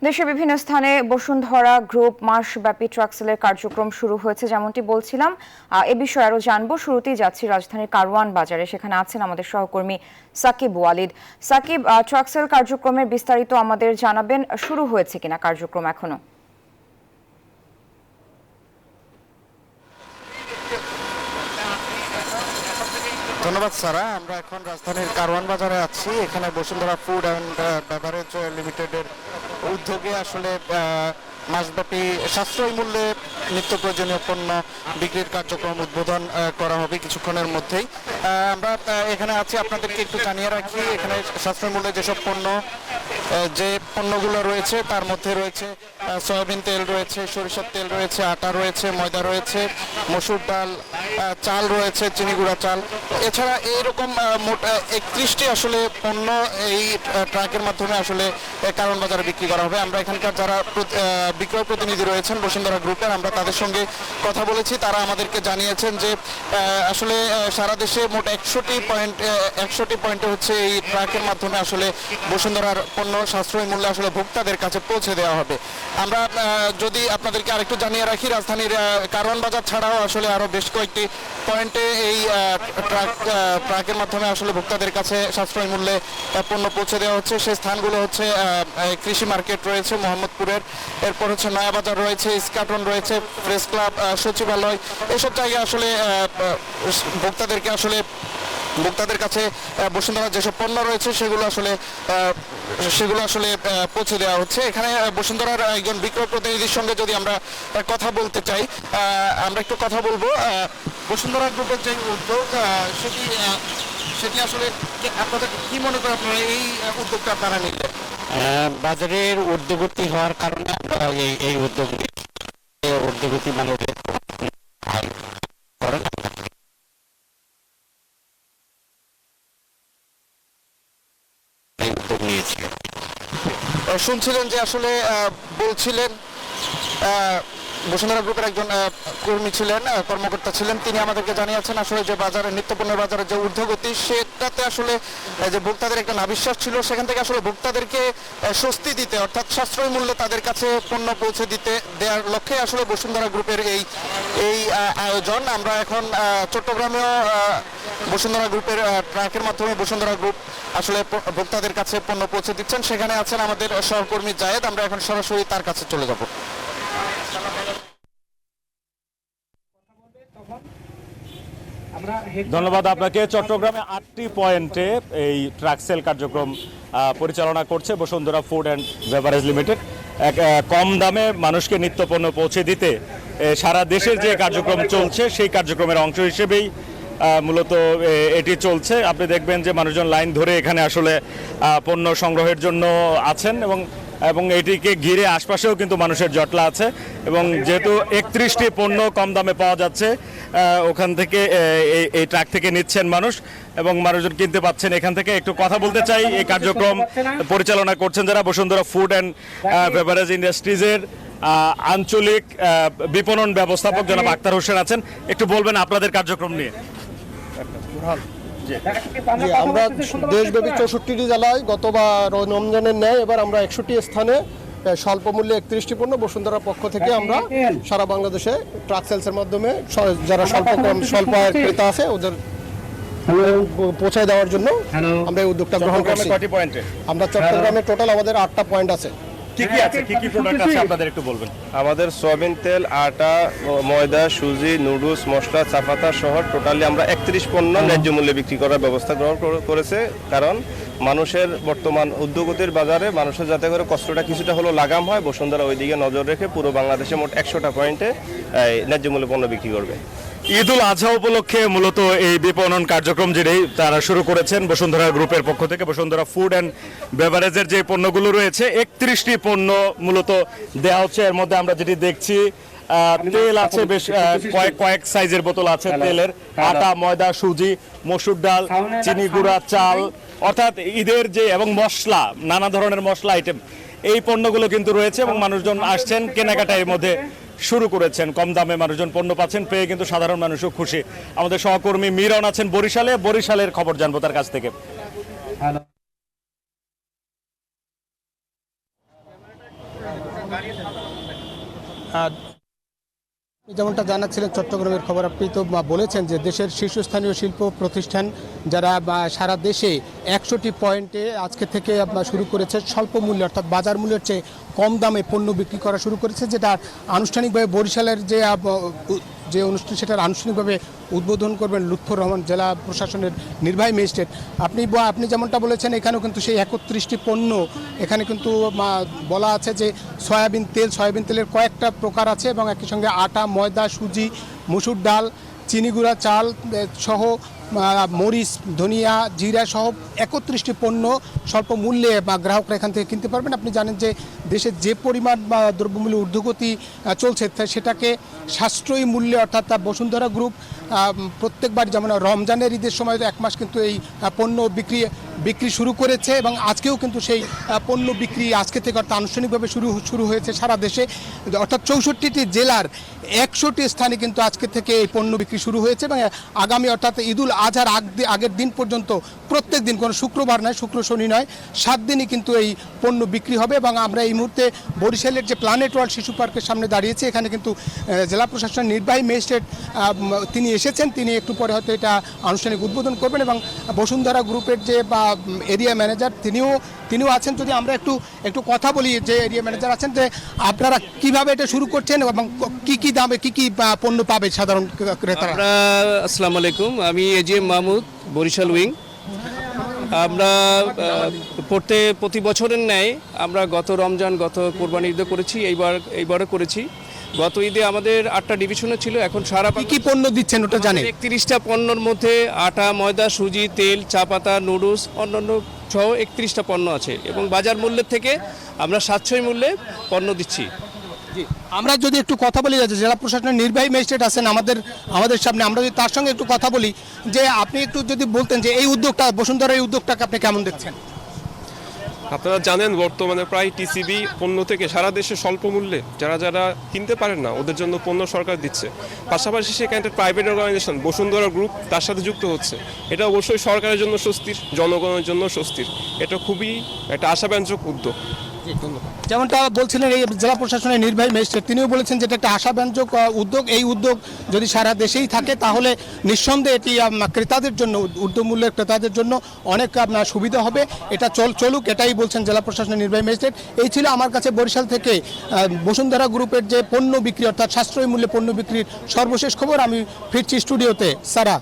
দেশের বিভিন্ন স্থানে বসুন্ধরা গ্রুপ মাসব্যাপী ট্রাক সেলের কার্যক্রম শুরু হয়েছে, যেমনটি বলছিলাম। এ বিষয়ে আরো জানবো। শুরুতেই যাচ্ছি রাজধানীর কারওয়ান বাজারে, সেখানে আছেন আমাদের সহকর্মী সাকিব ওয়ালিদ। সাকিব, ট্রাক সেল কার্যক্রমের বিস্তারিত আমাদের জানাবেন, শুরু হয়েছে কিনা কার্যক্রম এখনো? ধন্যবাদ সারা। আমরা এখন রাজধানীর কারওয়ান বাজারে আছি। এখানে বসুন্ধরা ফুড অ্যান্ড বেভারেজ লিমিটেডের উদ্যোগে আসলে মাসব্যাপী সাশ্রয়ী মূল্যে নিত্য প্রয়োজনীয় পণ্য বিক্রির কার্যক্রম উদ্বোধন করা হবে কিছুক্ষণের মধ্যেই। আমরা এখানে আছি, আপনাদেরকে একটু জানিয়ে রাখি, এখানে সাশ্রয়ী মূল্যে যেসব যে পণ্যগুলো রয়েছে তার মধ্যে রয়েছে সয়াবিন তেল রয়েছে, সরিষার তেল রয়েছে, আটা রয়েছে, ময়দা রয়েছে, মসুর ডাল, চাল রয়েছে, চিনি গুঁড়া চাল। এছাড়া এইরকম মোট 31টি আসলে পণ্য এই ট্রাকের মাধ্যমে আসলে কারওয়ান বাজারে বিক্রি করা হবে। আমরা এখানকার যারা বিক্রয় প্রতিনিধি রয়েছেন বসুন্ধরা গ্রুপের, আমরা তাদের সঙ্গে কথা বলেছি। তারা আমাদেরকে জানিয়েছেন যে আসলে সারা দেশে মোট 100টি পয়েন্টে হচ্ছে এই ট্রাকের মাধ্যমে আসলে বসুন্ধরার পণ্য সাশ্রয়ী মূল্যে আসলে ভোক্তাদের কাছে পৌঁছে দেওয়া হবে। আমরা যদি আপনাদেরকে আরেকটু জানিয়ে রাখি, রাজধানীর কারওয়ান বাজার ছাড়াও আসলে আরো বেশ কয়েকটি পয়েন্টে এই ট্রাকের মাধ্যমে আসলে ভোক্তাদের কাছে সাশ্রয়ী মূল্যে পণ্য পৌঁছে দেওয়া হচ্ছে। সেই স্থানগুলো হচ্ছে কৃষি মার্কেট রয়েছে মোহাম্মদপুরের, এরপর হচ্ছে নয়াবাজার রয়েছে, ইস্কাটন রয়েছে, প্রেস ক্লাব, সচিবালয়। এসব জায়গায় আসলে ভোক্তাদের কাছে বসুন্ধরার যেসব পণ্য রয়েছে সেগুলো আসলে পৌঁছে দেওয়া হচ্ছে। এখানে বসুন্ধরার একজন বিক্রয় প্রতিনিধির সঙ্গে যদি আমরা কথা বলতে চাই, আমরা একটু কথা বলবো। বসুন্ধরা গ্রুপের যে উদ্যোগ সেটি আসলে আপনাদের কি মনে করেন, আপনারা এই উদ্যোগটা আপনারা নিলেন? বাজারের ঊর্ধ্বগতি হওয়ার কারণে আমরা এই ঊর্ধ্বগতি মানে উদ্যোগ নিয়েছি। শুনছিলেন যে আসলে বলছিলেন বসুন্ধরা গ্রুপের একজন কর্মী ছিলেন, কর্মকর্তা ছিলেন, তিনি আমাদেরকে জানিয়েছেন আসলে যে বাজারে নিত্যপণ্যের বাজারে যে ঊর্ধ্বগতি সেটাতে আসলে যে ভোক্তাদের একটা নাবিশ্বাস ছিল, সেখান থেকে আসলে ভোক্তাদেরকে স্বস্তি দিতে, অর্থাৎ সাশ্রয়ী মূল্যে তাদের কাছে পণ্য পৌঁছে দেওয়ার লক্ষ্যে আসলে বসুন্ধরা গ্রুপের এই আয়োজন। আমরা এখন চট্টগ্রামেও বসুন্ধরা গ্রুপের ট্রাকের মাধ্যমে বসুন্ধরা গ্রুপ আসলে ভোক্তাদের কাছে পণ্য পৌঁছে দিচ্ছেন। সেখানে আছেন আমাদের সহকর্মী জায়েদ। আমরা এখন সরাসরি তার কাছে চলে যাব। ধন্যবাদ আপনাকে। চট্টগ্রামে 8টি পয়েন্টে এই ট্রাক সেল কার্যক্রম পরিচালনা করছে Bashundhara food and beverage limited. কম দামে মানুষকে নিত্যপণ্য পৌঁছে দিতে সারা দেশের যে কার্যক্রম চলছে সেই কার্যক্রমের অংশ হিসেবেই মূলত এটি চলছে। আপনি দেখবেন যে মানুষজন লাইন ধরে এখানে আসলে পণ্য সংগ্রহের জন্য আছেন এবং এটিকে ঘিরে আশপাশেও কিন্তু মানুষের জটলা আছে। এবং যেহেতু 31টি পণ্য কম দামে পাওয়া যাচ্ছে, ওখান থেকে এই ট্রাক থেকে নিচ্ছেন মানুষ এবং মানুষজন কিনতে পাচ্ছেন এখান থেকে। একটু কথা বলতে চাই, এই কার্যক্রম পরিচালনা করছেন যারা বসুন্ধরা ফুড অ্যান্ড বেভারেজ ইন্ডাস্ট্রিজের আঞ্চলিক বিপণন ব্যবস্থাপক জনাব আক্তার হোসেন আছেন। একটু বলবেন আপনাদের কার্যক্রম নিয়ে। আমরা দেশব্যাপী 64টি জেলায় গতবার রমজানের ন্যায় এবার আমরা 100টি স্থানে স্বল্প মূল্যে 31টি পণ্য বসুন্ধরার পক্ষ থেকে আমরা সারা বাংলাদেশে ট্রাক সেলসের মাধ্যমে যারা স্বল্প আয়ের ক্রেতা আছে ওদের পৌঁছায় দেওয়ার জন্য আমরা এই উদ্যোগটা গ্রহণ করছি। আমরা চট্টগ্রামে টোটাল আমাদের 8টা পয়েন্ট আছে। কি প্রোডাক্ট আছে আপনাদের একটু বলবেন? আমাদের সয়াবিন তেল, আটা, ময়দা, সুজি, নুডলস, মশলা, চা পাতা সহ টোটালি আমরা 31 পণ্য ন্যায্য মূল্যে বিক্রি করার ব্যবস্থা গ্রহণ করেছে। কারণ মানুষের বর্তমান ঊর্ধ্বগতির বাজারে মানুষের যাতে করে কষ্টটা কিছুটা হলো লাগাম হয়, বসুন্ধরা ওই দিকে নজর রেখে পুরো বাংলাদেশে মোট 100টা পয়েন্টে ন্যায্য মূল্যে পণ্য বিক্রি করবে। ঈদ উল আজহা উপলক্ষে মূলত এই বিপণন কার্যক্রম যেটি তারা শুরু করেছেন বসুন্ধরা গ্রুপের পক্ষ থেকে। বসুন্ধরা ফুড অ্যান্ড বেভারেজের যে পণ্যগুলো রয়েছে 31টি পণ্য মূলত দেওয়া হচ্ছে। এর মধ্যে আমরা যেটি দেখছি তেল আছে, বেশ কয়েক সাইজের বোতল আছে তেলের, আটা, ময়দা, সুজি, মসুর ডাল, চিনি গুঁড়া চাল, অর্থাৎ ঈদের যে এবং মশলা, নানা ধরনের মশলা আইটেম, এই পণ্যগুলো কিন্তু রয়েছে এবং মানুষজন আসছেন কেনাকাটা এর মধ্যে শুরু করেছেন। কম দামে মানুষজন পণ্য পাচ্ছেন, পেয়ে কিন্তু সাধারণ মানুষও খুশি। আমাদের সহকর্মী মিরন আছেন বরিশালের খবর জানবো তার কাছ থেকে। যেমনটা জানাচ্ছিলেন চট্টগ্রামের খবর, আপনি তো বলেছেন যে দেশের শীর্ষস্থানীয় শিল্প প্রতিষ্ঠান যারা সারা দেশে 100টি পয়েন্টে আজকে থেকে শুরু করেছে স্বল্প মূল্যে অর্থাৎ বাজার মূল্যের চেয়ে কম দামে পণ্য বিক্রি করা শুরু করেছে, যেটা আনুষ্ঠানিকভাবে বরিশালের যে অনুষ্ঠান সেটার আনুষ্ঠানিকভাবে উদ্বোধন করবেন লুৎফর রহমান জেলা প্রশাসনের নির্বাহী ম্যাজিস্ট্রেট। আপনি যেমনটা বলেছেন এখানেও কিন্তু সেই 31টি পণ্য এখানে কিন্তু বলা আছে যে সয়াবিন তেলের কয়েকটা প্রকার আছে এবং একই সঙ্গে আটা, ময়দা, সুজি, মসুর ডাল, চিনি গুঁড়া চাল সহ মরিচ, ধনিয়া, জিরা সহ 31টি পণ্য স্বল্প মূল্যে গ্রাহকরা এখান থেকে কিনতে পারবেন। আপনি জানেন যে দেশে যে পরিমাণ দ্রব্যমূল্য ঊর্ধ্বগতি চলছে সেটাকে সাশ্রয়ী মূল্যে অর্থাৎ বসুন্ধরা গ্রুপ প্রত্যেকবার যেমন রমজানের ঈদের সময় 1 মাস কিন্তু এই পণ্য বিক্রি শুরু করেছে এবং আজকেও কিন্তু সেই পণ্য বিক্রি আজকে থেকে অর্থাৎ আনুষ্ঠানিকভাবে শুরু হয়েছে সারা দেশে, অর্থাৎ 64টি জেলার 100টি স্থানে কিন্তু আজকে থেকে এই পণ্য বিক্রি শুরু হয়েছে এবং আগামী অর্থাৎ ঈদুল আজহার আগের দিন পর্যন্ত প্রত্যেক দিন, কোনো শুক্রবার নয়, শুক্র শনি নয়, 7 দিনই কিন্তু এই পণ্য বিক্রি হবে। এবং আমরা এই মুহূর্তে বরিশালের যে প্ল্যানেট ওয়ার্ল্ড শিশু পার্কের সামনে দাঁড়িয়েছি, এখানে কিন্তু জেলা প্রশাসনের নির্বাহী ম্যাজিস্ট্রেট তিনি এসেছেন, তিনি একটু পরে হয়তো এটা আনুষ্ঠানিক উদ্বোধন করবেন এবং বসুন্ধরা গ্রুপের যে এরিয়া ম্যানেজার তিনিও আছেন। যদি আমরা একটু কথা বলি, যে এরিয়া ম্যানেজার আছেন, যে আপনারা কিভাবে এটা শুরু করছেন এবং কি দামে কি পণ্য পাবে সাধারণ ক্রেতারা? আসসালামু আলাইকুম, আমি এজিএম মাহমুদ, বরিশাল উইং। আমরা প্রতি বছরের ন্যায় আমরা গত রমজান, গত কোরবানি ঈদে করেছি, এইবারও করেছি। গত ঈদে আমাদের 8টা ডিভিশনে ছিল, এখন সারা কি পণ্য দিচ্ছেন ওটা জানেন? 31টা পণ্যর মধ্যে আটা, ময়দা, সুজি, তেল, চা পাতা, নুডলস অন্যান্য সহ 31টা পণ্য আছে এবং বাজার মূল্যের থেকে আমরা সাশ্রয়ী মূল্যে পণ্য দিচ্ছি। আমরা যদি একটু কথা বলি, জেলা প্রশাসনের নির্বাহী ম্যাজিস্ট্রেট আছেন আমাদের সামনে, আমরা যদি তার সঙ্গে একটু কথা বলি, যে আপনি একটু যদি বলতেন যে এই উদ্যোগটা, বসুন্ধরা এই উদ্যোগটাকে আপনি কেমন দেখছেন? আপনারা জানেন বর্তমানে প্রায় টিসিবি পণ্য থেকে সারা দেশে স্বল্প মূল্যে যারা কিনতে পারেন না ওদের জন্য পণ্য সরকার দিচ্ছে। পাশাপাশি সেখানে একটা প্রাইভেট অর্গানাইজেশন বসুন্ধরা গ্রুপ তার সাথে যুক্ত হচ্ছে। এটা অবশ্যই সরকারের জন্য স্বস্তির, জনগণের জন্য স্বস্তির। এটা খুবই একটা আশাব্যঞ্জক উদ্যোগ। যেমনটা বলছিলেন এই জেলা প্রশাসনের নির্বাহী ম্যাজিস্ট্রেট, তিনিও বলেছেন যে এটা একটা আশাব্যঞ্জক উদ্যোগ। এই উদ্যোগ যদি সারা দেশেই থাকে তাহলে নিঃসন্দেহে এটি ক্রেতাদের জন্য, ঊর্ধ্বমূল্যের ক্রেতাদের জন্য অনেক সুবিধা হবে। এটা চলুক, এটাই বলছেন জেলা প্রশাসনের নির্বাহী ম্যাজিস্ট্রেট। এই ছিল আমার কাছে বরিশাল থেকে বসুন্ধরা গ্রুপের যে পণ্য বিক্রি অর্থাৎ সাশ্রয়ী মূল্যে পণ্য বিক্রির সর্বশেষ খবর। আমি ফিরছি স্টুডিওতে। সারা।